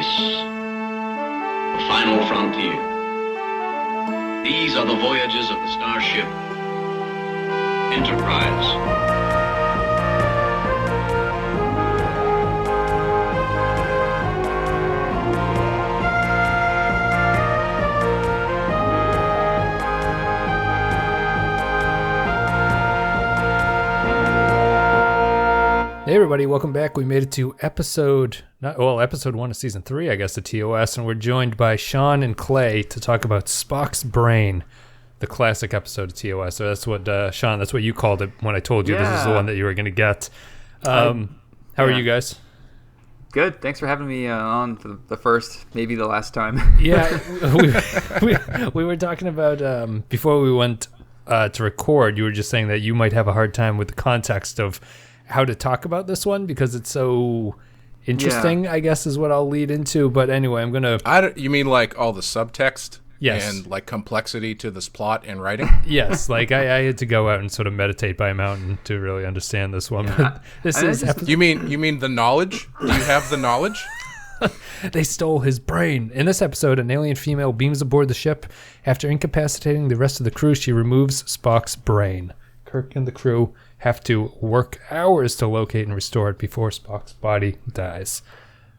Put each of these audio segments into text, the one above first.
space, the final frontier. These are the voyages of the starship Enterprise. Hey everybody, welcome back. We made it to episode 1 of season 3, I guess, of TOS, and we're joined by Sean and Clay to talk about Spock's Brain, the classic episode of TOS. So that's what, Sean, that's what you called it when I told you this is the one that you were going to get. How are you guys? Good. Thanks for having me on for the first, maybe the last time. Yeah, we were talking about, before we went to record, you were just saying that you might have a hard time with the context of how to talk about this one because it's so interesting, I guess is what I'll lead into. But anyway, I'm going to... You mean like all the subtext? Yes. And like complexity to this plot and writing? Yes. Like I had to go out and sort of meditate by a mountain to really understand this one. Yeah. But You mean the knowledge? Do you have the knowledge? They stole his brain. In this episode, an alien female beams aboard the ship. After incapacitating the rest of the crew, she removes Spock's brain. Kirk and the crew have to work hours to locate and restore it before Spock's body dies.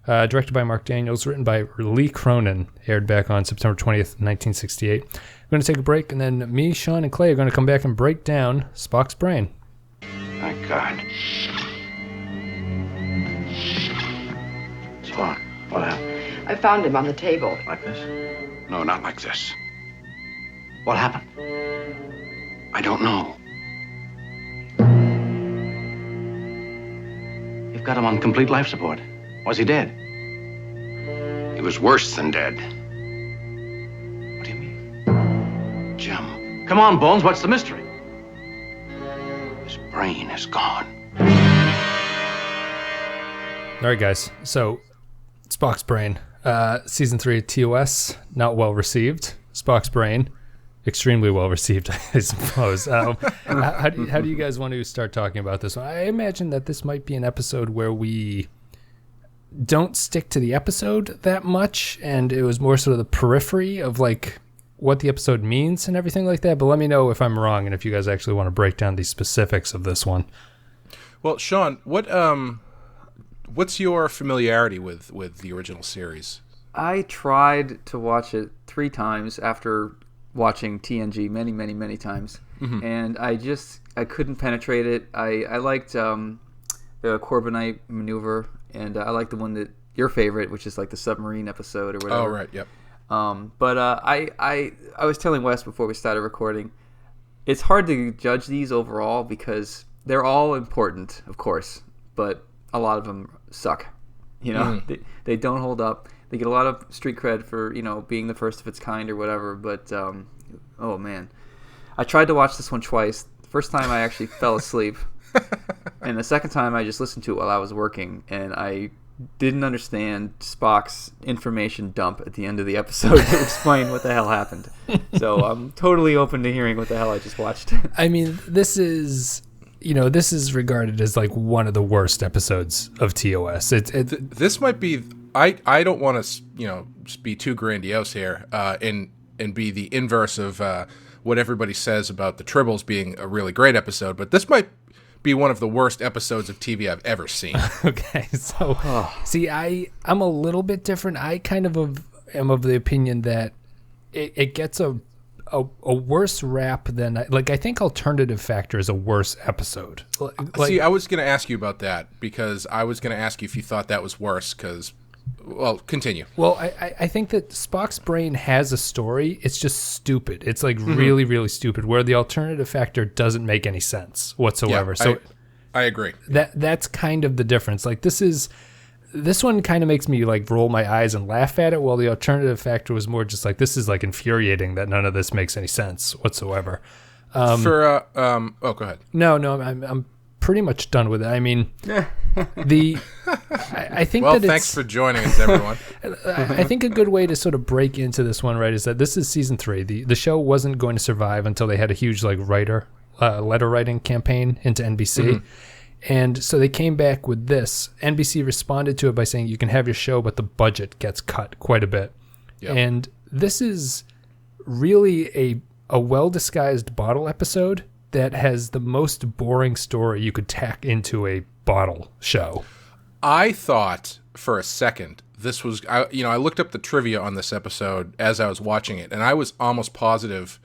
Directed by Mark Daniels, written by Lee Cronin, aired back on September 20th, 1968. We're going to take a break, and then me, Sean, and Clay are going to come back and break down Spock's brain. Thank God. Spock, what happened? I found him on the table. Like this? No, not like this. What happened? I don't know. You've got him on complete life support. Was he dead? He was worse than dead. What do you mean? Jim, come on, Bones, what's the mystery? His brain is gone. All right, guys. So, Spock's Brain. Season 3 of TOS, not well received. Spock's Brain, extremely well received, I suppose. How do you guys want to start talking about this one? I imagine that this might be an episode where we don't stick to the episode that much, and it was more sort of the periphery of like what the episode means and everything like that. But let me know if I'm wrong and if you guys actually want to break down the specifics of this one. Well, Sean, what's your familiarity with the original series? I tried to watch it 3 times after watching TNG many times, and I couldn't penetrate it. I liked the Corbinite maneuver, and I liked the one that your favorite, which is like the submarine episode or whatever. Oh, right, yep. But I was telling Wes before we started recording, it's hard to judge these overall because they're all important, of course, but a lot of them suck. You know, they don't hold up. They get a lot of street cred for, being the first of its kind or whatever, but, oh man. I tried to watch this one twice. The first time I actually fell asleep, and the second time I just listened to it while I was working, and I didn't understand Spock's information dump at the end of the episode to explain what the hell happened. So I'm totally open to hearing what the hell I just watched. I mean, this is regarded as like one of the worst episodes of TOS. This might be... I don't want to, be too grandiose here and be the inverse of what everybody says about the Tribbles being a really great episode, but this might be one of the worst episodes of TV I've ever seen. Okay, so see, I'm a little bit different. I kind of am of the opinion that it gets a worse rap than I think Alternative Factor is a worse episode. See, I was going to ask you about that because I was going to ask you if you thought that was worse because... Well, continue. Well, I think that Spock's Brain has a story. It's just stupid. It's like really, really stupid, where the Alternative Factor doesn't make any sense whatsoever. Yeah, so I agree. That's kind of the difference. Like this one kind of makes me like roll my eyes and laugh at it, while the Alternative Factor was more just like, this is like infuriating that none of this makes any sense whatsoever. Go ahead. No, I'm pretty much done with it. I mean, I think well, that thanks for joining us, everyone. I think a good way to sort of break into this one, right, is that this is season 3. The show wasn't going to survive until they had a huge like letter writing campaign into NBC. And so they came back with this. NBC responded to it by saying you can have your show, but the budget gets cut quite a bit. Yep. And this is really a well-disguised bottle episode that has the most boring story you could tack into a bottle show. I thought for a second this was, I looked up the trivia on this episode as I was watching it, and I was almost positive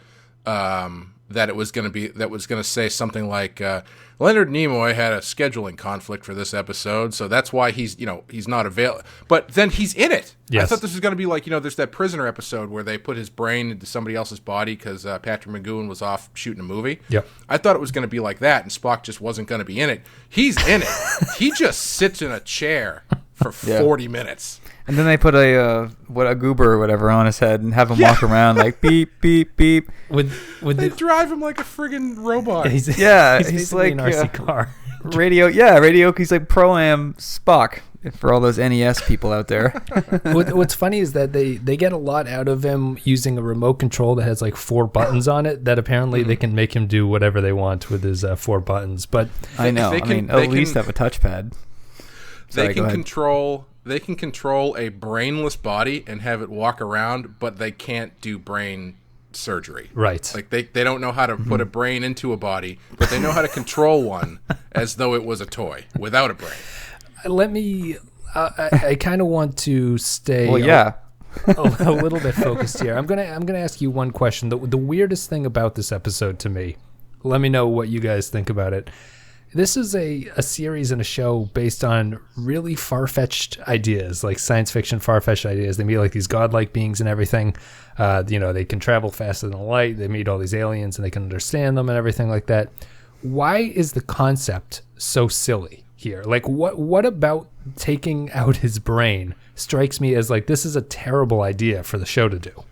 that it was going to say something like Leonard Nimoy had a scheduling conflict for this episode, so that's why he's not available. But then he's in it. Yes. I thought this was going to be like, there's that Prisoner episode where they put his brain into somebody else's body because Patrick McGowan was off shooting a movie. Yep. I thought it was going to be like that, and Spock just wasn't going to be in it. He's in it. He just sits in a chair for 40 minutes. And then they put a goober or whatever on his head and have him walk around like beep beep beep. They drive him like a friggin' robot. He's like an RC car. Radio. He's like Pro-Am Spock for all those NES people out there. What's funny is that they get a lot out of him using a remote control that has like 4 buttons on it that apparently they can make him do whatever they want with his 4 buttons. But I know. At least have a touchpad. They can control a brainless body and have it walk around, but they can't do brain surgery. Right. Like they don't know how to put a brain into a body, but they know how to control one as though it was a toy without a brain. Let me. I kind of want to stay. Well, yeah. a little bit focused here. I'm gonna ask you one question. The weirdest thing about this episode to me. Let me know what you guys think about it. This is a series and a show based on really far-fetched ideas, like science fiction far-fetched ideas. They meet like these godlike beings and everything. They can travel faster than light. They meet all these aliens and they can understand them and everything like that. Why is the concept so silly here? Like, what about taking out his brain strikes me as like, this is a terrible idea for the show to do?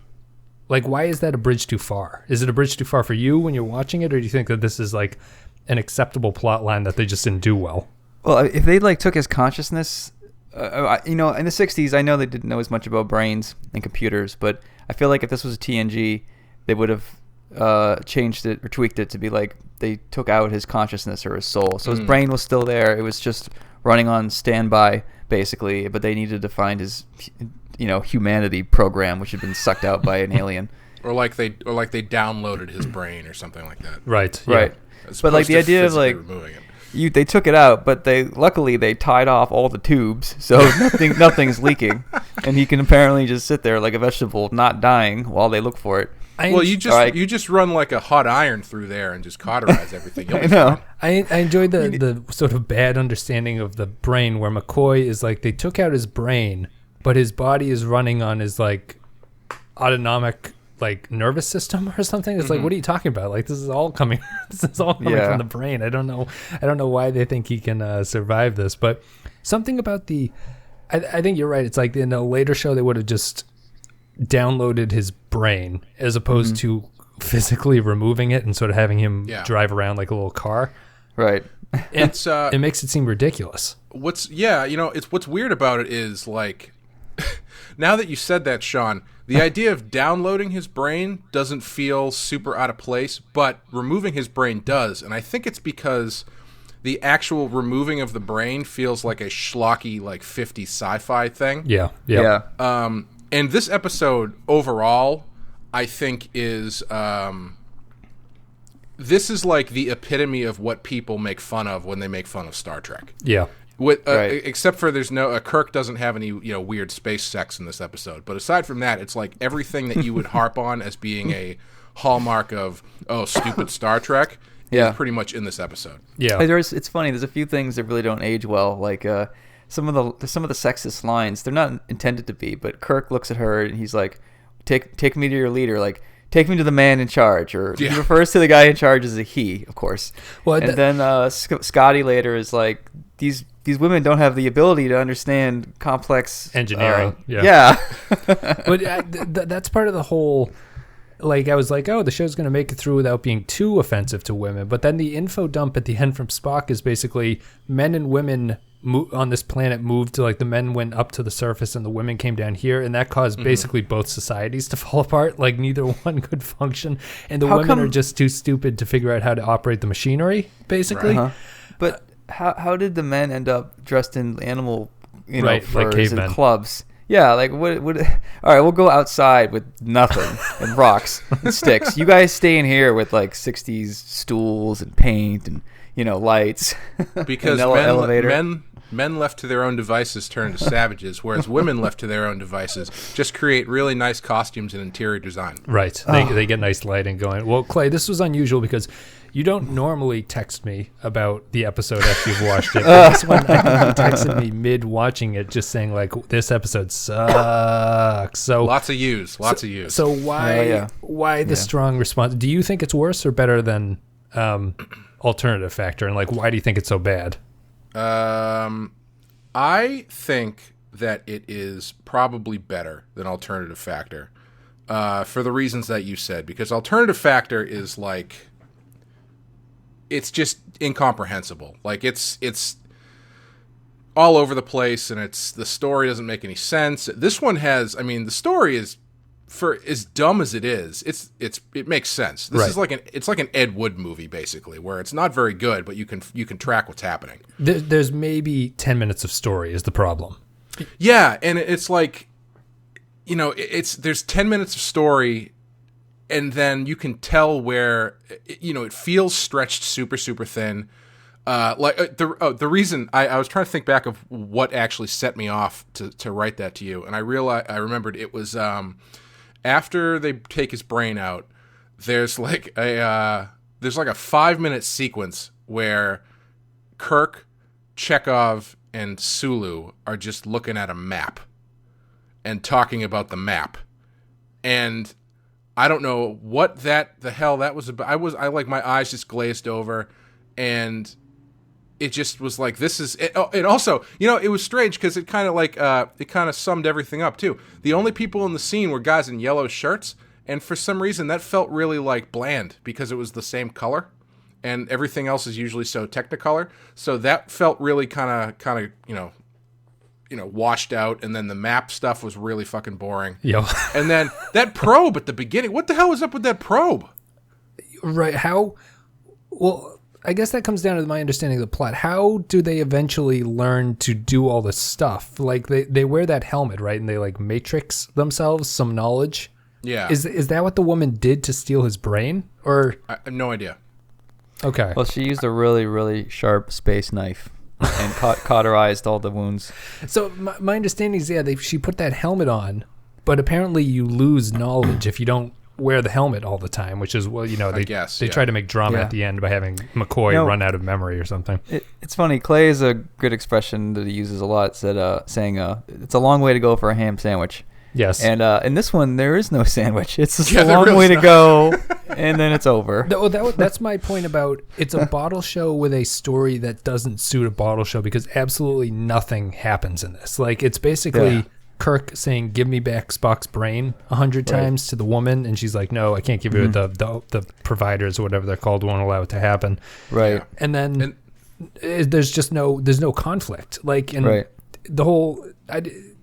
Like, why is that a bridge too far? Is it a bridge too far for you when you're watching it, or do you think that this is like an acceptable plot line that they just didn't do well? Well, if they like took his consciousness, in the 60s, I know they didn't know as much about brains and computers, but I feel like if this was a TNG, they would have changed it or tweaked it to be like they took out his consciousness or his soul. So his brain was still there. It was just running on standby, basically, but they needed to find his, humanity program, which had been sucked out by an alien. Or like they downloaded his brain or something like that. Right. Yeah. Right. But like the idea of like they took it out, but luckily they tied off all the tubes, so nothing's leaking, and he can apparently just sit there like a vegetable, not dying while they look for it. You just run like a hot iron through there and just cauterize everything. I know. I enjoyed the sort of bad understanding of the brain where McCoy is like they took out his brain, but his body is running on his like autonomic like nervous system or something. It's like, what are you talking about? Like this is all coming from the brain. I don't know why they think he can survive this, but something about I think you're right. It's like in a later show they would have just downloaded his brain as opposed to physically removing it and sort of having him drive around like a little car. Right. It makes it seem ridiculous. What's weird about it is like now that you said that, Sean, the idea of downloading his brain doesn't feel super out of place, but removing his brain does. And I think it's because the actual removing of the brain feels like a schlocky, like 50s sci-fi thing. Yeah. And this episode overall, I think is this is like the epitome of what people make fun of when they make fun of Star Trek. Yeah. Except for there's no Kirk doesn't have any weird space sex in this episode, but aside from that, it's like everything that you would harp on as being a hallmark of stupid Star Trek is pretty much in this episode. Yeah, it's funny. There's a few things that really don't age well, like some of the sexist lines. They're not intended to be, but Kirk looks at her and he's like, "Take me to your leader," like. Take me to the man in charge, or he refers to the guy in charge as a he, of course. Well, and then Scotty later is like, these women don't have the ability to understand complex engineering. But that's part of the whole. Like I was like, the show's going to make it through without being too offensive to women. But then the info dump at the end from Spock is basically men and women on this planet moved to like the men went up to the surface and the women came down here, and that caused basically both societies to fall apart. Like neither one could function, and the women are just too stupid to figure out how to operate the machinery, basically. But how did the men end up dressed in animal, Right, like furs cavemen. and clubs? Yeah, like what? All right, we'll go outside with nothing and rocks and sticks. You guys stay in here with like '60s stools and paint and lights. Because men left to their own devices turn to savages, whereas women left to their own devices just create really nice costumes and interior design. Right. They get nice lighting going. Well, Clay, this was unusual because you don't normally text me about the episode after you've watched it. But this one, I think you texted me mid-watching it just saying, like, this episode sucks. So Lots of use. So why the strong response? Do you think it's worse or better than Alternative Factor? And, like, why do you think it's so bad? I think that it is probably better than Alternative Factor for the reasons that you said. Because Alternative Factor is like... it's just incomprehensible. Like it's all over the place, and the story doesn't make any sense. This one has, the story is, for as dumb as it is, it makes sense. This is like an Ed Wood movie basically, where it's not very good, but you can track what's happening. There's maybe 10 minutes of story is the problem. Yeah, and it's like, there's 10 minutes of story. And then you can tell where, it feels stretched super, super thin. The reason I was trying to think back of what actually set me off to write that to you, and I remembered it was after they take his brain out. There's like a 5-minute sequence where Kirk, Chekhov, and Sulu are just looking at a map and talking about the map, and I don't know what the hell that was about. I like my eyes just glazed over, and it just was like, this is it. Oh, and also, it was strange because it kind of summed everything up too. The only people in the scene were guys in yellow shirts, and for some reason that felt really like bland because it was the same color, and everything else is usually so Technicolor. So that felt really kind of washed out, and then the map stuff was really fucking boring. Yo. And then that probe at the beginning, what the hell was up with that probe? Right, well, I guess that comes down to my understanding of the plot. How do they eventually learn to do all this stuff? Like, they wear that helmet, right, and they, like, matrix themselves some knowledge? Yeah. Is that what the woman did to steal his brain? Or I have no idea. Okay. Well, she used a really, really sharp space knife and cauterized all the wounds. So my understanding is, she put that helmet on, but apparently you lose knowledge if you don't wear the helmet all the time, which is, they try to make drama at the end by having McCoy run out of memory or something. It's funny. Clay is a good expression that he uses a lot, saying it's a long way to go for a ham sandwich. Yes. And in this one, there is no sandwich. It's just a long way to go, and then it's over. That's my point about it's a bottle show with a story that doesn't suit a bottle show because absolutely nothing happens in this. Like, it's basically Kirk saying, give me back Spock's brain 100 times to the woman, and she's like, no, I can't give you it. The providers or whatever they're called won't allow it to happen. Right. Yeah. And then there's no conflict. Like, and the whole...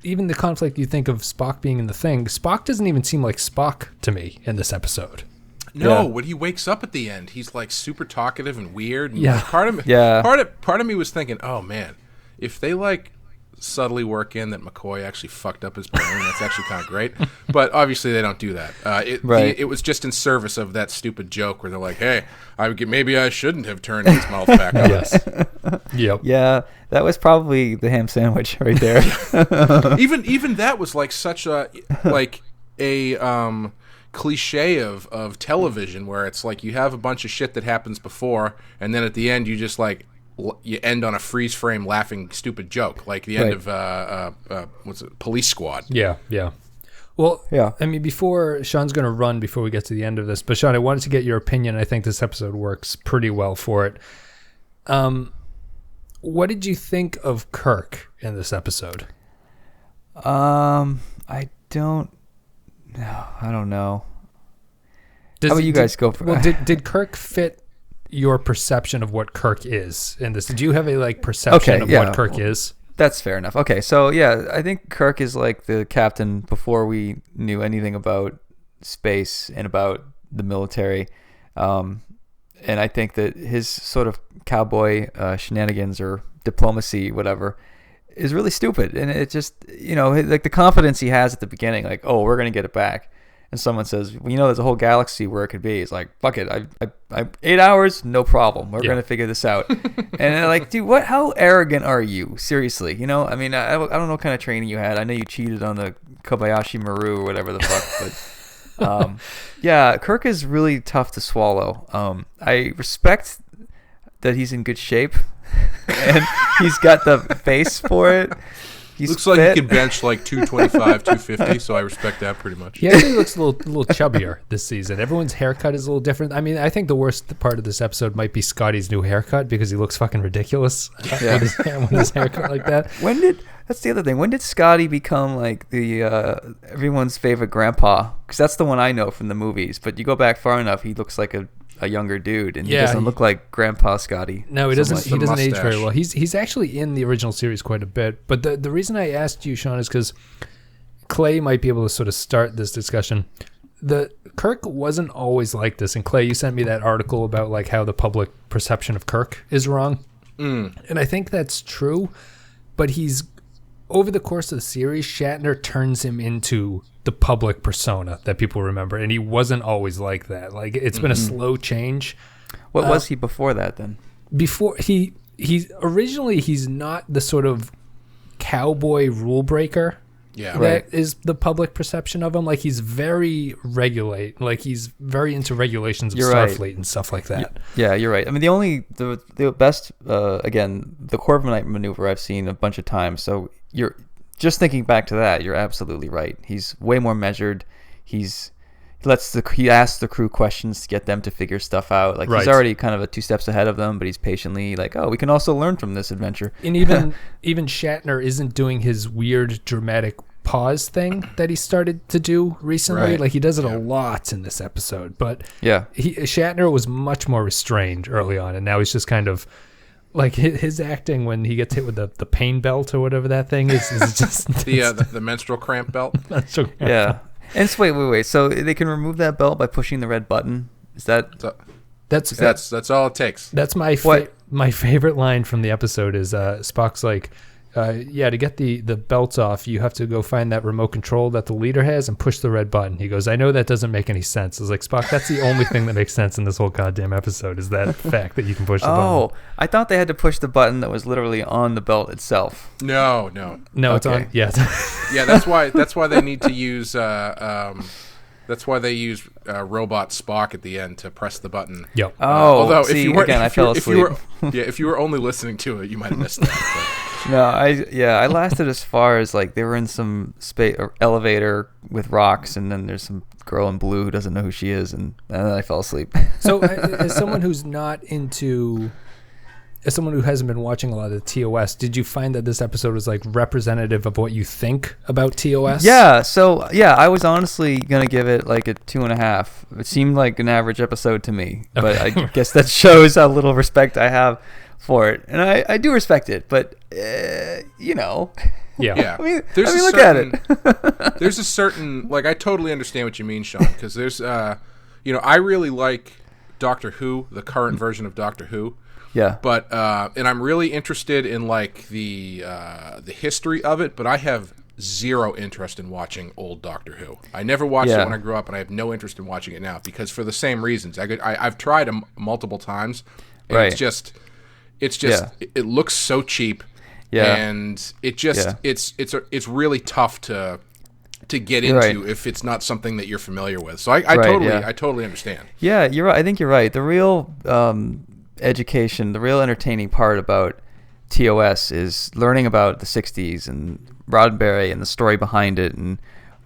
even the conflict you think of Spock being in the thing, Spock doesn't even seem like Spock to me in this episode. No, when he wakes up at the end, he's like super talkative and weird. And part of me was thinking, oh man, if they like subtly work in that McCoy actually fucked up his brain, that's actually kind of great. But obviously they don't do that. It was just in service of that stupid joke where they're like, hey, maybe I shouldn't have turned his mouth back up. Yes. Yep. Yeah, that was probably the ham sandwich right there. Even that was like such a cliche of television, where it's like you have a bunch of shit that happens before, and then at the end you just like you end on a freeze frame laughing stupid joke, like the end of Police Squad. Yeah. Well, I mean, before Sean's going to run before we get to the end of this, but Sean, I wanted to get your opinion. I think this episode works pretty well for it. What did you think of Kirk in this episode? I don't know. How about you guys go for it? Well, did Kirk fit your perception of what Kirk is in this? Did you have a perception of what Kirk is? That's fair enough. Okay, so I think Kirk is like the captain before we knew anything about space and about the military. and I think that his sort of cowboy shenanigans or diplomacy, whatever, is really stupid. And it just, like the confidence he has at the beginning, like, oh, we're going to get it back. And someone says, well, there's a whole galaxy where it could be. It's like, fuck it. I 8 hours, no problem. We're going to figure this out. And they're like, dude, how arrogant are you? Seriously. I mean, I don't know what kind of training you had. I know you cheated on the Kobayashi Maru or whatever the fuck. But yeah, Kirk is really tough to swallow. I respect that he's in good shape and he's got the face for it. He's looks like fit. he can bench like 225, 250, so I respect that pretty much. He actually looks a little chubbier this season. Everyone's haircut is a little different. I mean, I think the worst part of this episode might be Scotty's new haircut because he looks fucking ridiculous with his haircut like that. That's the other thing. When did Scotty become like the everyone's favorite grandpa? Because that's the one I know from the movies. But you go back far enough, he looks like a younger dude, and he doesn't look like Grandpa Scotty. No, he doesn't. He doesn't age very mustache. well. He's actually in the original series quite a bit. But the reason I asked you, Sean, is because Clay might be able to sort of start this discussion. The Kirk wasn't always like this, and Clay, you sent me that article about like how the public perception of Kirk is wrong, and I think that's true. But he's over the course of the series, Shatner turns him into the public persona that people remember, and he wasn't always like that. Like it's been a slow change. What was he before that then? Before he originally he's not the sort of cowboy rule breaker. Yeah. That is the public perception of him. Like he's very he's very into regulations of Starfleet and stuff like that. Yeah, you're right. I mean, the best again, the Corbomite maneuver I've seen a bunch of times. So you're just thinking back to that. You're absolutely right. He's way more measured. He asks the crew questions to get them to figure stuff out. Like he's already kind of 2 steps ahead of them, but he's patiently like, oh, we can also learn from this adventure. And even Shatner isn't doing his weird dramatic pause thing that he started to do recently. Right. Like he does it a lot in this episode, but yeah, Shatner was much more restrained early on, and now he's just kind of like his acting when he gets hit with the pain belt or whatever that thing is just the menstrual cramp belt. Yeah. And wait. So they can remove that belt by pushing the red button. Is that? That's all it takes. That's my favorite line from the episode is Spock's like, to get the belts off, you have to go find that remote control that the leader has and push the red button. He goes, I know that doesn't make any sense. I was like, Spock, that's the only thing that makes sense in this whole goddamn episode is that fact that you can push the button. Oh, I thought they had to push the button that was literally on the belt itself. No, it's on. Yeah, yeah. That's why they need to use. That's why they use robot Spock at the end to press the button. Yep. Although I fell asleep. If you were only listening to it, you might have missed that. No, I lasted as far as like they were in some space elevator with rocks, and then there's some girl in blue who doesn't know who she is, and then I fell asleep. So, as someone who hasn't been watching a lot of the TOS, did you find that this episode was like representative of what you think about TOS? Yeah. So I was honestly gonna give it like a 2.5. It seemed like an average episode to me, but I guess that shows how little respect I have for it, and I do respect it, but Yeah. I mean, Look at it. There's a certain like I totally understand what you mean, Sean, because there's I really like Doctor Who, the current version of Doctor Who. Yeah. But and I'm really interested in like the history of it, but I have zero interest in watching old Doctor Who. I never watched it when I grew up, and I have no interest in watching it now because for the same reasons. I've tried them multiple times, and it looks so cheap. Yeah. And it's really tough to get into if it's not something that you're familiar with. So I totally understand. Yeah, you're right. I think you're right. The real education, the real entertaining part about TOS is learning about the 60s and Roddenberry and the story behind it and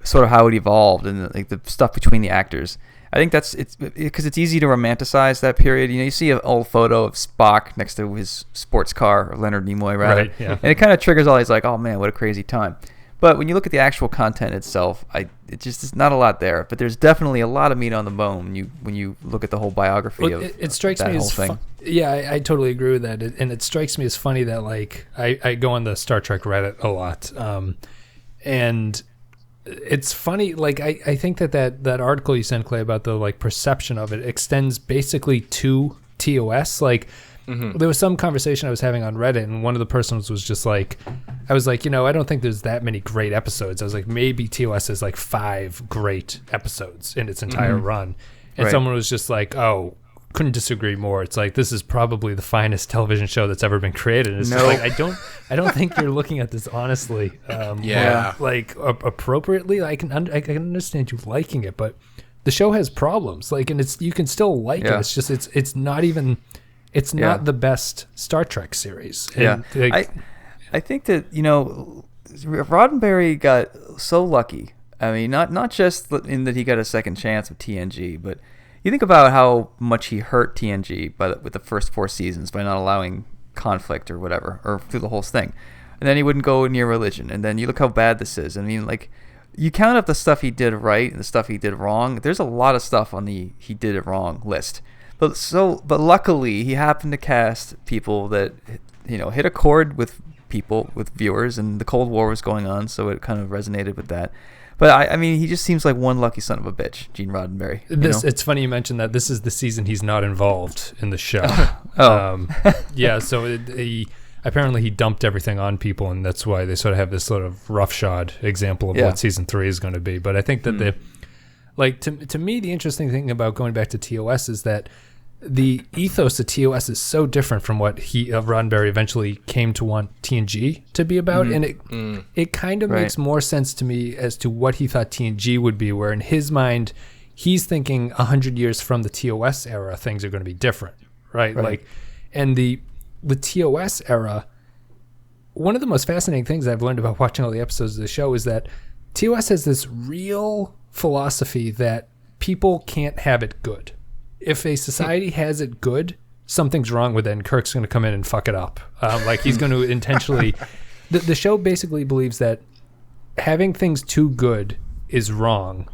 sort of how it evolved and like the stuff between the actors. I think it's because it's easy to romanticize that period. You see an old photo of Spock next to his sports car, or Leonard Nimoy, rather, right, yeah. And it kind of triggers all these like, oh man, what a crazy time. But when you look at the actual content itself, it's not a lot there. But there's definitely a lot of meat on the bone when you look at the whole biography of it strikes that me whole as thing. I totally agree with that, and it strikes me as funny that like I go on the Star Trek Reddit a lot, and it's funny. Like I think that article you sent, Clay, about the like perception of it extends basically to TOS. Like, there was some conversation I was having on Reddit, and one of the persons was just like, I was like, I don't think there's that many great episodes. I was like, maybe TOS has like 5 great episodes in its entire run. And someone was just like, oh, couldn't disagree more. It's like, this is probably the finest television show that's ever been created. It's just like, I don't think you're looking at this honestly. Like appropriately. I can understand you liking it, but the show has problems. Like, and you can still like it. It's just it's not even. It's not the best Star Trek series. And I think that, Roddenberry got so lucky. I mean, not just in that he got a second chance with TNG, but you think about how much he hurt TNG with the first 4 seasons by not allowing conflict or whatever, or through the whole thing. And then he wouldn't go near religion. And then you look how bad this is. I mean, like, you count up the stuff he did right and the stuff he did wrong. There's a lot of stuff on the he did it wrong list. But luckily, he happened to cast people that, hit a chord with viewers, and the Cold War was going on, so it kind of resonated with that. But I mean, he just seems like one lucky son of a bitch, Gene Roddenberry. It's funny you mentioned that. This is the season he's not involved in the show. So apparently he dumped everything on people, and that's why they sort of have this sort of roughshod example of what season 3 is going to be. But I think that to me, the interesting thing about going back to TOS is that the ethos of TOS is so different from what Roddenberry eventually came to want TNG to be about, and it kind of makes more sense to me as to what he thought TNG would be, where in his mind, he's thinking 100 years from the TOS era, things are going to be different, right? Like, and the TOS era, one of the most fascinating things I've learned about watching all the episodes of the show is that TOS has this real philosophy that people can't have it good. If a society has it good, something's wrong with it, and Kirk's going to come in and fuck it up. Like, he's going to intentionally... The show basically believes that having things too good is wrong,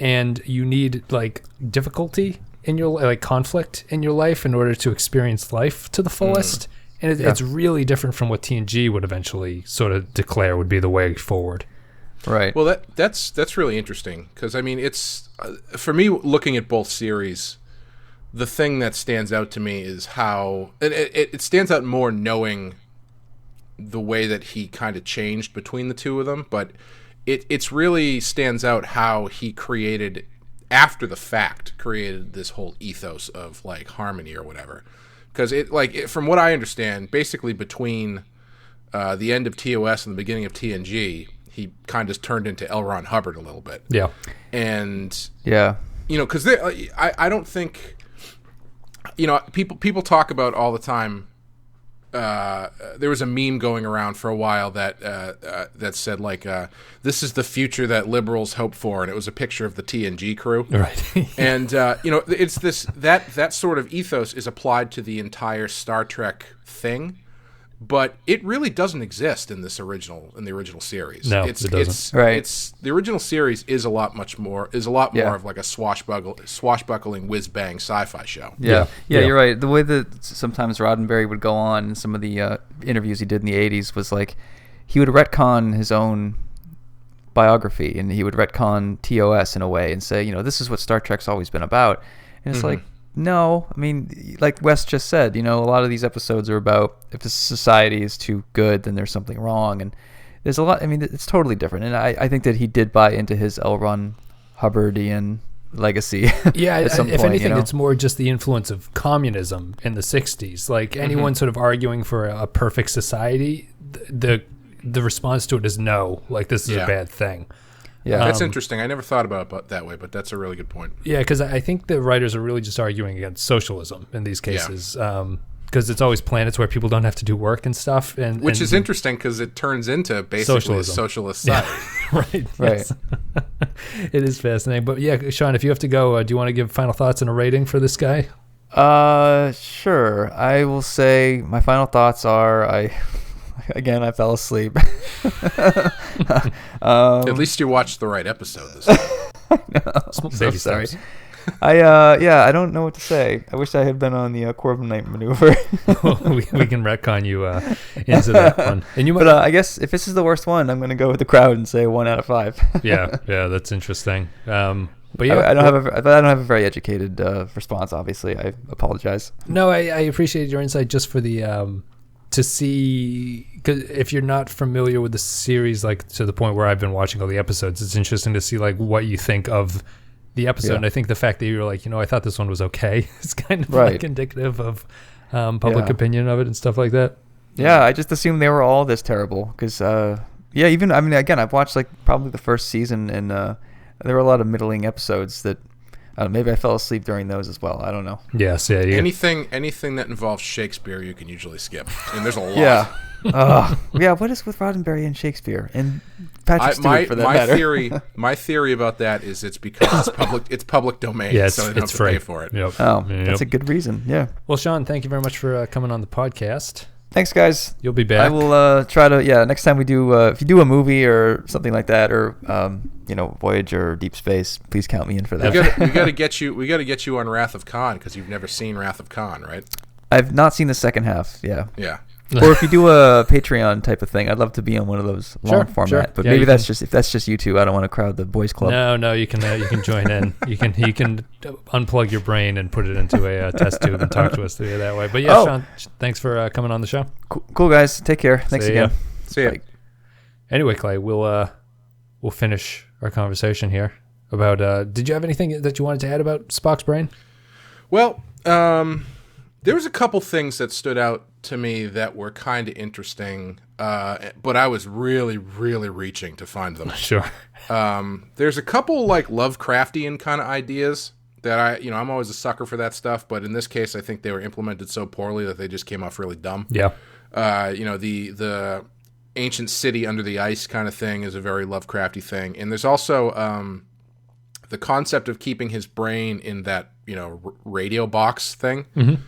and you need, like, difficulty in your... like, conflict in your life in order to experience life to the fullest. And it's really different from what TNG would eventually sort of declare would be the way forward. Right. Well, that's really interesting, because, I mean, it's... for me, looking at both series... the thing that stands out to me is how it stands out more knowing the way that he kind of changed between the two of them, but it's really stands out how he created this whole ethos of like harmony or whatever, because from what I understand, basically between the end of TOS and the beginning of TNG, he kind of turned into L. Ron Hubbard a little bit. Yeah, and because I don't think. People talk about all the time. There was a meme going around for a while that said like, "This is the future that liberals hope for," and it was a picture of the TNG crew. Right. And it's that sort of ethos is applied to the entire Star Trek thing, but it really doesn't exist in the original series. No, it doesn't. The original series is a lot more of like a swashbuckling whiz bang sci-fi show. Yeah, you're right. The way that sometimes Roddenberry would go on in some of the interviews he did in the 80s was like he would retcon his own biography, and he would retcon TOS in a way and say, this is what Star Trek's always been about. And it's like, no, I mean, like Wes just said, a lot of these episodes are about if a society is too good, then there's something wrong. And there's a lot, I mean, it's totally different. And I think that he did buy into his L. Ron Hubbardian legacy. Yeah, at some if point, anything, it's more just the influence of communism in the 60s. Like anyone sort of arguing for a perfect society, the response to it is no, like this is a bad thing. Yeah, that's interesting. I never thought about it that way, but that's a really good point. Yeah, because I think the writers are really just arguing against socialism in these cases, because it's always planets where people don't have to do work and stuff, which is interesting because it turns into basically a socialist society. Right. Right. It is fascinating, but yeah, Sean, if you have to go, do you want to give final thoughts and a rating for this guy? Sure. I will say my final thoughts are I fell asleep. At least you watched the right episode this time. I'm so sorry. I don't know what to say. I wish I had been on the Corbomite maneuver. we can retcon you into that one. And but I guess if this is the worst one, I'm going to go with the crowd and say 1 out of 5. yeah, that's interesting. But yeah, I don't have a very educated response. Obviously, I apologize. No, I appreciate your insight just for the to see, because if you're not familiar with the series, like to the point where I've been watching all the episodes, it's interesting to see like what you think of the episode. Yeah. And I think the fact that you're like, I thought this one was okay, is kind of Right. like indicative of public opinion of it and stuff like that. Yeah, I just assumed they were all this terrible because, even again, I've watched like probably the first season, and there were a lot of middling episodes that maybe I fell asleep during those as well. I don't know. Yes, yeah. Anything that involves Shakespeare, you can usually skip, and there's a lot. Yeah. What is with Roddenberry and Shakespeare and Patrick Stewart for that matter? My theory about that is it's because it's public domain, Yeah, so they don't have to pay for it. Yep. Oh, that's a good reason. Yeah. Well, Sean, thank you very much for coming on the podcast. Thanks, guys. You'll be back. I will try to. Next time we do, if you do a movie or something like that, or Voyager or Deep Space, please count me in for that. We got to get you on Wrath of Khan because you've never seen Wrath of Khan, right? I've not seen the second half. Yeah. Yeah. Or if you do a Patreon type of thing, I'd love to be on one of those long format. Sure. But Yeah, maybe if that's just you two. I don't want to crowd the boys club. No, you can join in. You can unplug your brain and put it into a test tube and talk to us through that way. But yeah, Sean, thanks for coming on the show. Cool guys. Take care. Thanks again. See ya. Bye. Anyway, Clay, we'll finish our conversation here about. Did you have anything that you wanted to add about Spock's brain? Well, there was a couple things that stood out to me that were kind of interesting, but I was really, really reaching to find them. Sure. There's a couple like Lovecraftian kind of ideas that I'm always a sucker for that stuff, but in this case, I think they were implemented so poorly that they just came off really dumb. Yeah. The ancient city under the ice kind of thing is a very Lovecrafty thing, and there's also the concept of keeping his brain in that radio box thing. Mm-hmm.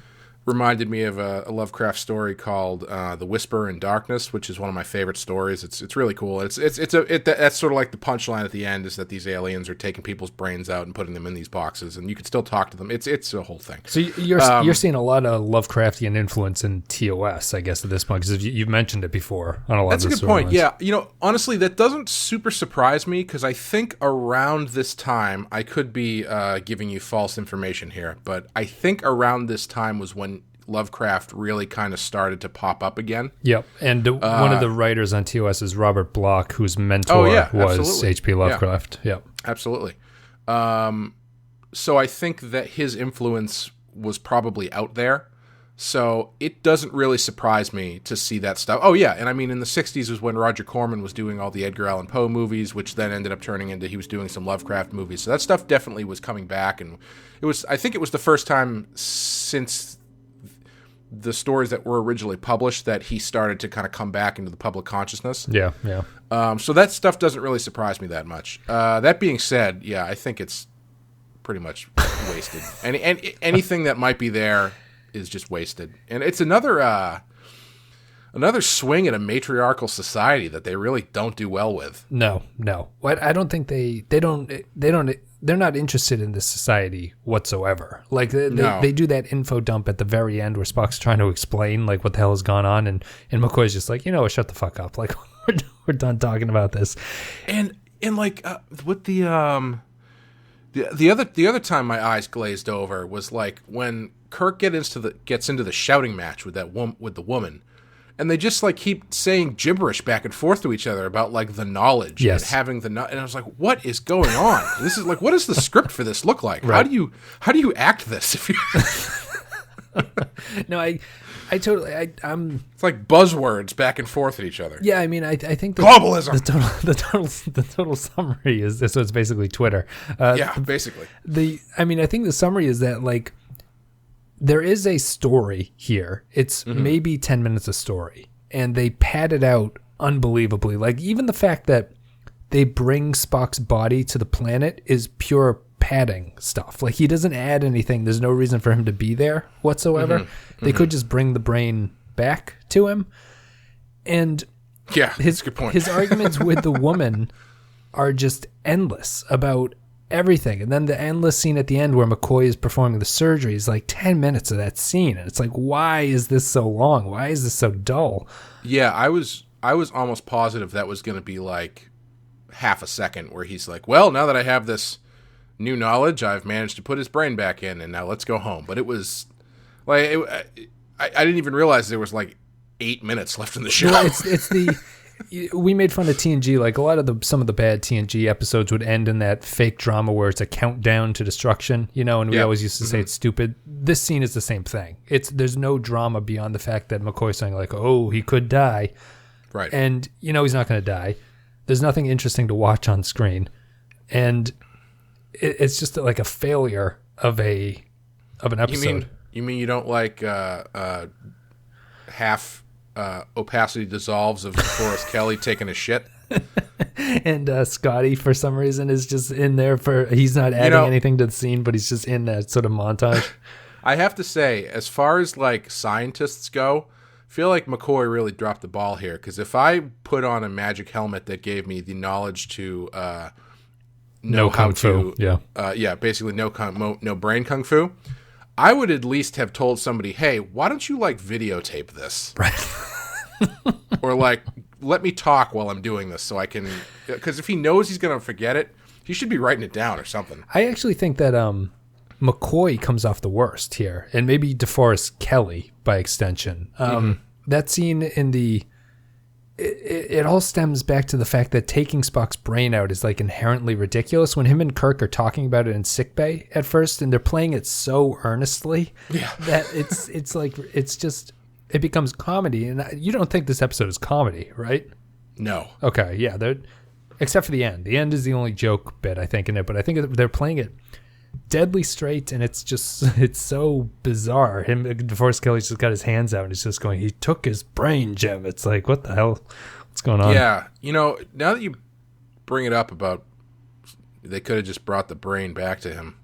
Reminded me of a Lovecraft story called "The Whisper in Darkness," which is one of my favorite stories. It's really cool. That's sort of like the punchline at the end is that these aliens are taking people's brains out and putting them in these boxes, and you can still talk to them. It's a whole thing. So you're seeing a lot of Lovecraftian influence in TOS, I guess, at this point, because you've mentioned it before on a lot of the storylines. That's a good point. Yeah, honestly, that doesn't super surprise me because I think around this time, I could be giving you false information here, but I think around this time was when Lovecraft really kind of started to pop up again. Yep, and one of the writers on TOS is Robert Bloch, whose mentor was H.P. Lovecraft. Yeah. Yep. Absolutely. So I think that his influence was probably out there. So it doesn't really surprise me to see that stuff. Oh, yeah, and I mean, in the 60s was when Roger Corman was doing all the Edgar Allan Poe movies, which then ended up turning into he was doing some Lovecraft movies. So that stuff definitely was coming back, and I think it was the first time since the stories that were originally published that he started to kind of come back into the public consciousness. Yeah. So that stuff doesn't really surprise me that much. That being said, yeah, I think it's pretty much wasted. Anything that might be there is just wasted. And it's another swing at a matriarchal society that they really don't do well with. No. I don't think they're not interested in this society whatsoever. Like they do that info dump at the very end where Spock's trying to explain like what the hell has gone on, and McCoy's just like, shut the fuck up. Like we're done talking about this. And like with the other time my eyes glazed over was like when Kirk gets into the shouting match with the woman. And they just like keep saying gibberish back and forth to each other about like the knowledge and having and I was like, what is going on? This is like, what does the script for this look like? Right. How do you act this? If you No, I totally I'm it's like buzzwords back and forth at each other. Yeah, I mean, I think globalism. The total summary is this. So it's basically Twitter. Basically. I think the summary is that like, there is a story here. It's maybe 10 minutes of story, and they pad it out unbelievably. Like, even the fact that they bring Spock's body to the planet is pure padding stuff. Like, he doesn't add anything. There's no reason for him to be there whatsoever. They could just bring the brain back to him. And that's a good point. His arguments with the woman are just endless about everything. And then the endless scene at the end where McCoy is performing the surgery is like 10 minutes of that scene, and it's like, why is this so long? Why is this so dull? Yeah, I was almost positive that was going to be like half a second where he's like, well, now that I have this new knowledge. I've managed to put his brain back in, and now let's go home. But it was like I didn't even realize there was like 8 minutes left in the show. Well, it's the we made fun of TNG. Like a lot of some of the bad TNG episodes would end in that fake drama where it's a countdown to destruction, and we always used to say it's stupid. This scene is the same thing. There's no drama beyond the fact that McCoy's saying like, oh, he could die. Right. And he's not going to die. There's nothing interesting to watch on screen. And it's just like a failure of an episode. You mean you don't like half opacity dissolves of DeForest Kelly taking a shit? And Scotty, for some reason, is just in there he's not adding anything to the scene, but he's just in that sort of montage. I have to say, as far as like scientists go, I feel like McCoy really dropped the ball here, because if I put on a magic helmet that gave me the knowledge to know how to, basically no brain kung fu, I would at least have told somebody, hey, why don't you like videotape this? Right. Or like, let me talk while I'm doing this so I can, because if he knows he's going to forget it, he should be writing it down or something. I actually think that McCoy comes off the worst here, and maybe DeForest Kelly by extension. That scene in it all stems back to the fact that taking Spock's brain out is like inherently ridiculous. When him and Kirk are talking about it in sickbay at first, and they're playing it so earnestly that it becomes comedy. And you don't think this episode is comedy, right? No. Okay, yeah. Except for the end. The end is the only joke bit, I think, in it. But I think they're playing it deadly straight, and it's so bizarre. DeForest Kelly's just got his hands out, and he's just going, he took his brain, Jim. It's like, what the hell? What's going on? Yeah. Now that you bring it up about they could have just brought the brain back to him.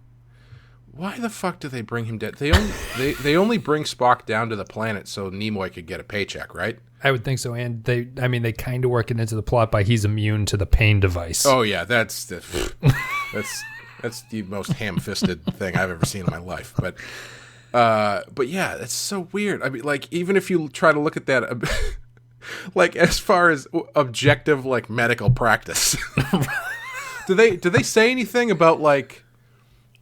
Why the fuck do they bring him dead? They only bring Spock down to the planet so Nimoy could get a paycheck, right? I would think so. And they kind of work it into the plot by he's immune to the pain device. Oh yeah, that's the most ham-fisted thing I've ever seen in my life. But yeah, that's so weird. I mean, like, even if you try to look at that, like, as far as objective, like, medical practice, do they say anything about, like,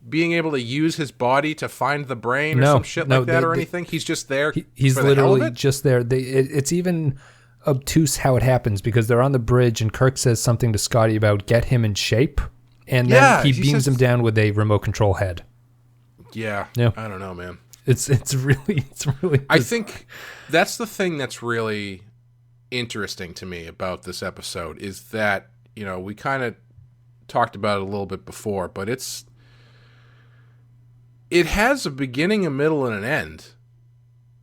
being able to use his body to find the brain or some shit like that or anything? He's just there. He's for the literally hell of it? just there. It's even obtuse how it happens, because they're on the bridge and Kirk says something to Scotty about get him in shape. And then he beams him down with a remote control head. Yeah. I don't know, man. It's really. I think that's the thing that's really interesting to me about this episode is that, we kind of talked about it a little bit before, but it has a beginning, a middle, and an end.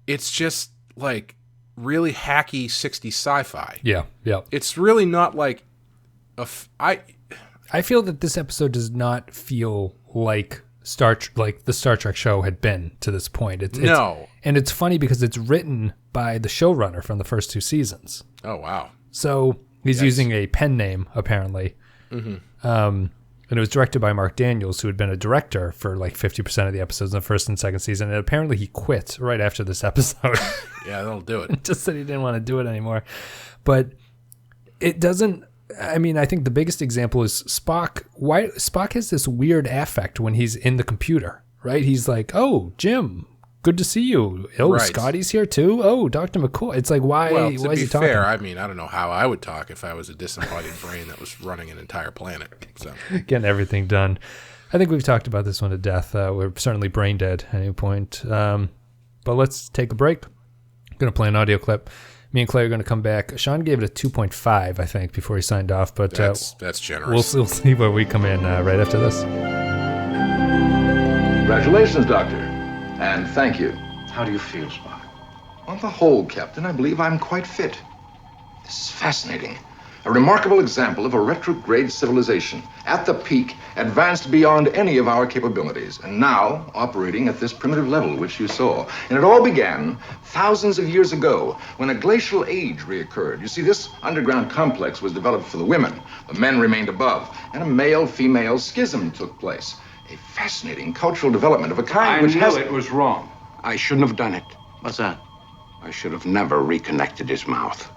It's just like really hacky 60s sci-fi. Yeah. It's really not like I feel that this episode does not feel like the Star Trek show had been to this point. No. And it's funny because it's written by the showrunner from the first 2 seasons. Oh, wow. So he's using a pen name, apparently. Mm-hmm. And it was directed by Mark Daniels, who had been a director for like 50% of the episodes in the first and second season. And apparently he quit right after this episode. Yeah, that'll do it. Just said he didn't want to do it anymore. But it doesn't... I mean, I think the biggest example is Spock. Why Spock has this weird affect when he's in the computer, right? He's like, "Oh, Jim, good to see you. Oh, right. Scotty's here too. Oh, Dr. McCoy." It's like, why? Well, why is he talking? Fair, I mean, I don't know how I would talk if I was a disembodied brain that was running an entire planet. So getting everything done. I think we've talked about this one to death. We're certainly brain dead at any point. But let's take a break. I'm gonna play an audio clip. Me and Clay are going to come back. Sean gave it a 2.5, I think, before he signed off. But that's generous. We'll see where we come in right after this. Congratulations, Doctor. And thank you. How do you feel, Spock? On the whole, Captain, I believe I'm quite fit. This is fascinating. A remarkable example of a retrograde civilization. At the peak, advanced beyond any of our capabilities, and now operating at this primitive level, which you saw. And it all began thousands of years ago, when a glacial age reoccurred. You see, this underground complex was developed for the women. The men remained above, and a male-female schism took place. A fascinating cultural development of a kind which has... I knew it was wrong. I shouldn't have done it. What's that? I should have never reconnected his mouth.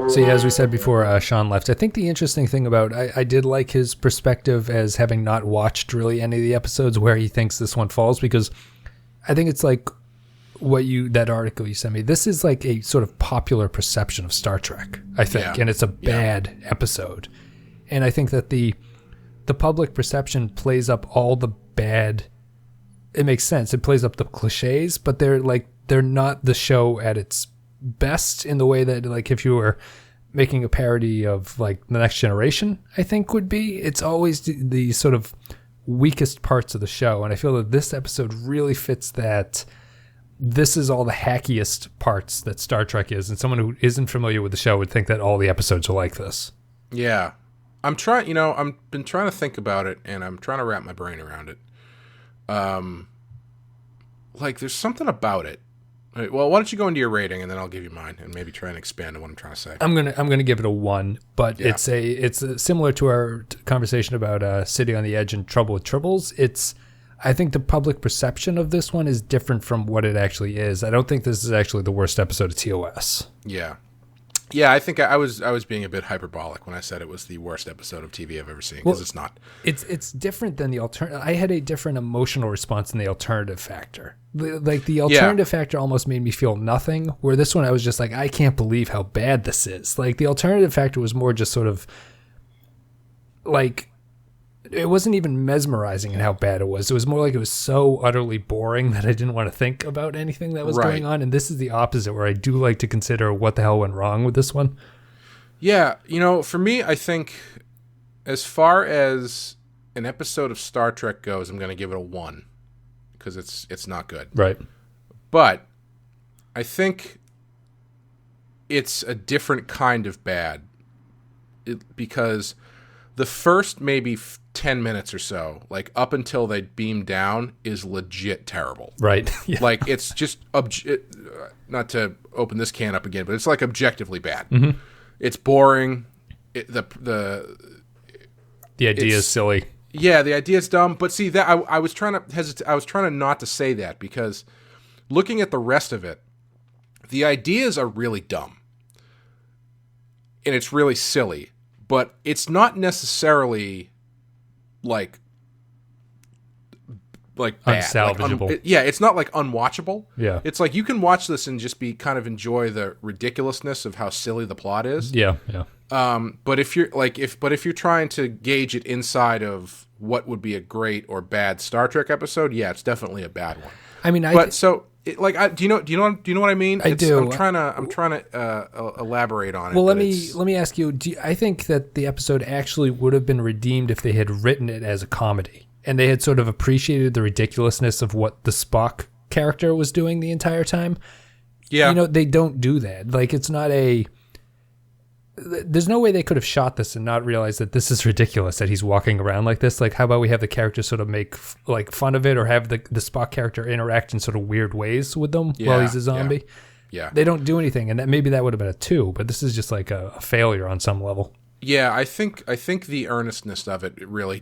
So yeah, as we said before, Sean left. I think the interesting thing about I did like his perspective as having not watched really any of the episodes where he thinks this one falls, because I think it's like that article you sent me. This is like a sort of popular perception of Star Trek, I think, and it's a bad episode. And I think that the public perception plays up all the bad. It makes sense. It plays up the cliches, but they're not the show at its best in the way that, like, if you were making a parody of like The Next Generation, I think would be. It's always the sort of weakest parts of the show, and I feel that this episode really fits that. This is all the hackiest parts that Star Trek is, and someone who isn't familiar with the show would think that all the episodes are like this. Yeah. I've been trying to think about it, and I'm trying to wrap my brain around it. Like, there's something about it. Well, why don't you go into your rating, and then I'll give you mine, and maybe try and expand on what I'm trying to say. I'm gonna give it a 1, but it's similar to our conversation about City on the Edge and Trouble with Tribbles. I think the public perception of this one is different from what it actually is. I don't think this is actually the worst episode of TOS. Yeah. Yeah, I think I was being a bit hyperbolic when I said it was the worst episode of TV I've ever seen, because it's not. It's different than the alternative. I had a different emotional response than the alternative factor. Like, the alternative factor almost made me feel nothing, where this one I was just like, I can't believe how bad this is. Like, the alternative factor was more just sort of like, it wasn't even mesmerizing in how bad it was. It was more like it was so utterly boring that I didn't want to think about anything that was going on. And this is the opposite, where I do like to consider what the hell went wrong with this one. Yeah, for me, I think as far as an episode of Star Trek goes, I'm going to give it a 1, because it's not good. Right. But I think it's a different kind of bad, because the first maybe 10 minutes or so, like up until they beam down, is legit terrible. Right. Yeah. Like, it's just, not to open this can up again, but it's like objectively bad. Mm-hmm. It's boring. The idea is silly. Yeah, the idea is dumb. But see, that I was trying to hesitate. I was trying to not to say that, because looking at the rest of it, the ideas are really dumb. And it's really silly. But it's not necessarily like bad. Unsalvageable. Like, it's not like unwatchable. Yeah. It's like you can watch this and just be kind of enjoy the ridiculousness of how silly the plot is. Yeah. But if you're trying to gauge it inside of what would be a great or bad Star Trek episode, yeah, it's definitely a bad one. I mean, do you know what I mean? I do. I'm trying to elaborate on it. Well, let me ask you. I think that the episode actually would have been redeemed if they had written it as a comedy, and they had sort of appreciated the ridiculousness of what the Spock character was doing the entire time. Yeah, they don't do that. Like, it's not a. There's no way they could have shot this and not realize that this is ridiculous, that he's walking around like this. Like, how about we have the character sort of make like fun of it, or have the Spock character interact in sort of weird ways with them while he's a zombie? Yeah. They don't do anything, and maybe that would have been a 2, but this is just like a failure on some level. Yeah, I think the earnestness of it really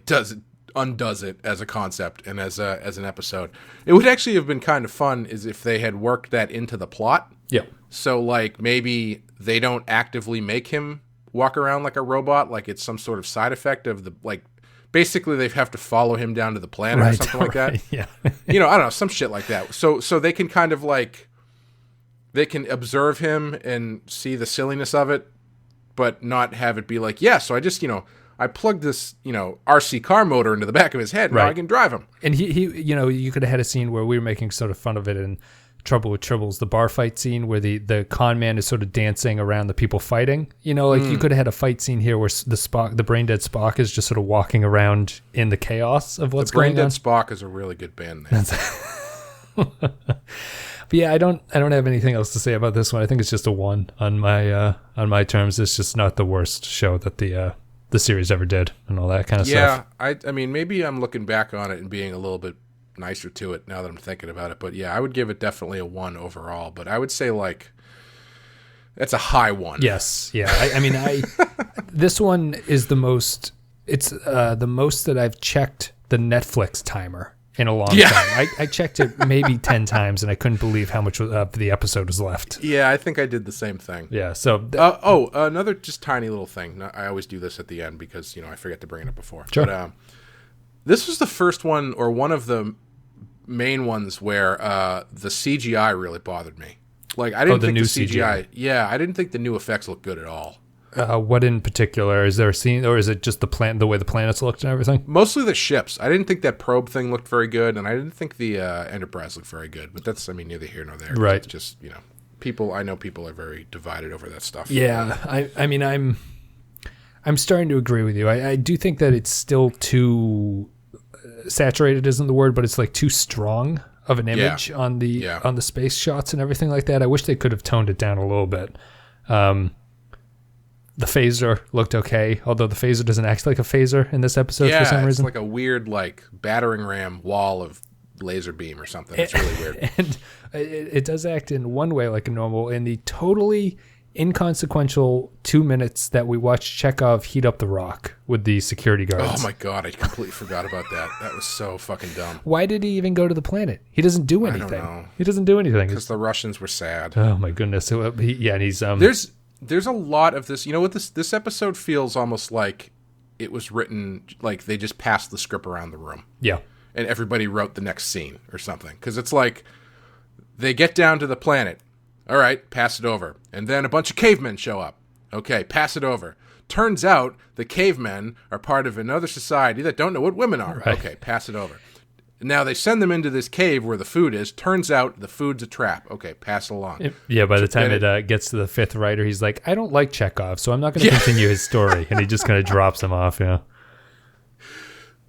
undoes it as a concept and as an episode. It would actually have been kind of fun is if they had worked that into the plot. Yeah. So, like, maybe they don't actively make him walk around like a robot, like it's some sort of side effect of the, like, basically they have to follow him down to the planet or something like that. Yeah. I don't know, some shit like that. So they can kind of, like, they can observe him and see the silliness of it, but not have it be like, so I just, I plugged this, RC car motor into the back of his head, and now I can drive him. And he you could have had a scene where we were making sort of fun of it in Trouble with Tribbles, the bar fight scene where the con man is sort of dancing around the people fighting. You could have had a fight scene here where the brain dead Spock is just sort of walking around in the chaos of what's going on. The brain dead Spock is a really good band name. But yeah, I don't have anything else to say about this one. I think it's just a 1 on my terms. It's just not the worst show that the series ever did and all that kind of stuff. Yeah, I mean, maybe I'm looking back on it and being a little bit nicer to it now that I'm thinking about it. But yeah, I would give it definitely a 1 overall. But I would say, like, that's a high 1. Yes, yeah. I mean, this one is the most. It's the most that I've checked the Netflix timer in a long time. I checked it maybe 10 times, and I couldn't believe how much of the episode was left. Yeah, I think I did the same thing. Yeah, so... another just tiny little thing. I always do this at the end because, I forget to bring it up before. Sure. But this was the first one, or one of the main ones, where the CGI really bothered me. Like, I didn't think the CGI... Yeah, I didn't think the new effects looked good at all. What in particular? Is there a scene, or is it just the way the planets looked and everything? Mostly the ships. I didn't think that probe thing looked very good, and I didn't think the Enterprise looked very good. But that's, neither here nor there. Right. It's just, I know people are very divided over that stuff. Yeah, I'm starting to agree with you. I do think that it's still too saturated, isn't the word, but it's like too strong of an image on the space shots and everything like that. I wish they could have toned it down a little bit. The phaser looked okay, although the phaser doesn't act like a phaser in this episode for some reason. Yeah, it's like a weird, battering ram wall of laser beam or something. It's really weird. And it does act in one way like a normal. In the totally inconsequential 2 minutes that we watched Chekhov heat up the rock with the security guards. Oh my God, I completely forgot about that. That was so fucking dumb. Why did he even go to the planet? He doesn't do anything. I don't know. He doesn't do anything. Because the Russians were sad. Oh my goodness. And he's... There's a lot of this. You know what? This episode feels almost like it was written, like they just passed the script around the room. Yeah. And everybody wrote the next scene or something. Because it's like they get down to the planet. All right, pass it over. And then a bunch of cavemen show up. Okay, pass it over. Turns out the cavemen are part of another society that don't know what women are. Right. Okay, pass it over. Now they send them into this cave where the food is. Turns out the food's a trap. Okay, pass it along. Yeah, by the time it gets to the fifth writer, he's like, I don't like Chekhov, so I'm not going to continue his story. And he just kind of drops him off, And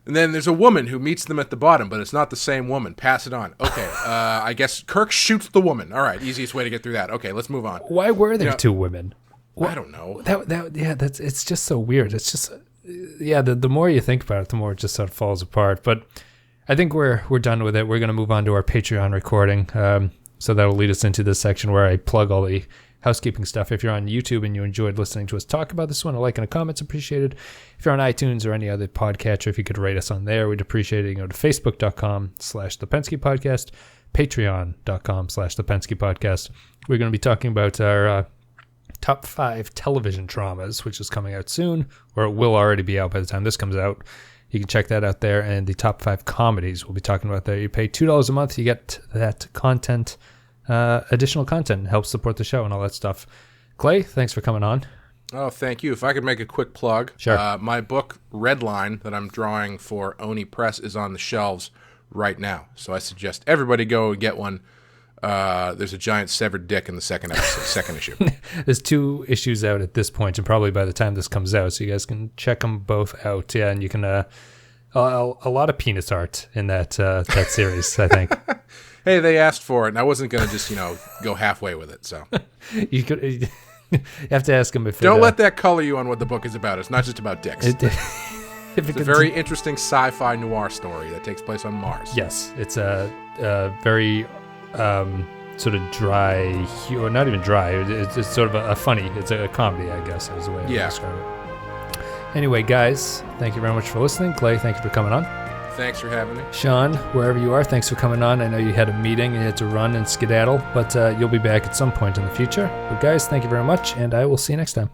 then there's a woman who meets them at the bottom, but it's not the same woman. Pass it on. Okay, I guess Kirk shoots the woman. All right, easiest way to get through that. Okay, let's move on. Why were there two women? I don't know. It's just so weird. It's just, the more you think about it, the more it just sort of falls apart. But I think we're done with it. We're going to move on to our Patreon recording. So that'll lead us into this section where I plug all the housekeeping stuff. If you're on YouTube and you enjoyed listening to us talk about this one, a like and a comment's appreciated. If you're on iTunes or any other podcatcher, if you could rate us on there, we'd appreciate it. You can go to facebook.com/the Pensky Podcast, patreon.com/the Pensky Podcast. We're going to be talking about our top 5 television traumas, which is coming out soon, or it will already be out by the time this comes out. You can check that out there. And the top 5 comedies we'll be talking about there. You pay $2 a month, you get that content, additional content, helps support the show and all that stuff. Clay, thanks for coming on. Oh, thank you. If I could make a quick plug. Sure. My book, Redline, that I'm drawing for Oni Press is on the shelves right now. So I suggest everybody go and get one. There's a giant severed dick in the second issue. There's 2 issues out at this point, and probably by the time this comes out, so you guys can check them both out. Yeah, and you can a lot of penis art in that series, I think. Hey, they asked for it, and I wasn't going to just go halfway with it. So you have to ask them if don't let that color you on what the book is about. It's not just about dicks. It's a very interesting sci-fi noir story that takes place on Mars. Yes, it's a very sort of dry, or not even dry. It's sort of a funny. It's a comedy, I guess, is the way I would describe it. Anyway, guys, thank you very much for listening. Clay, thank you for coming on. Thanks for having me. Sean, wherever you are, thanks for coming on. I know you had a meeting and you had to run and skedaddle, but you'll be back at some point in the future. But guys, thank you very much, and I will see you next time.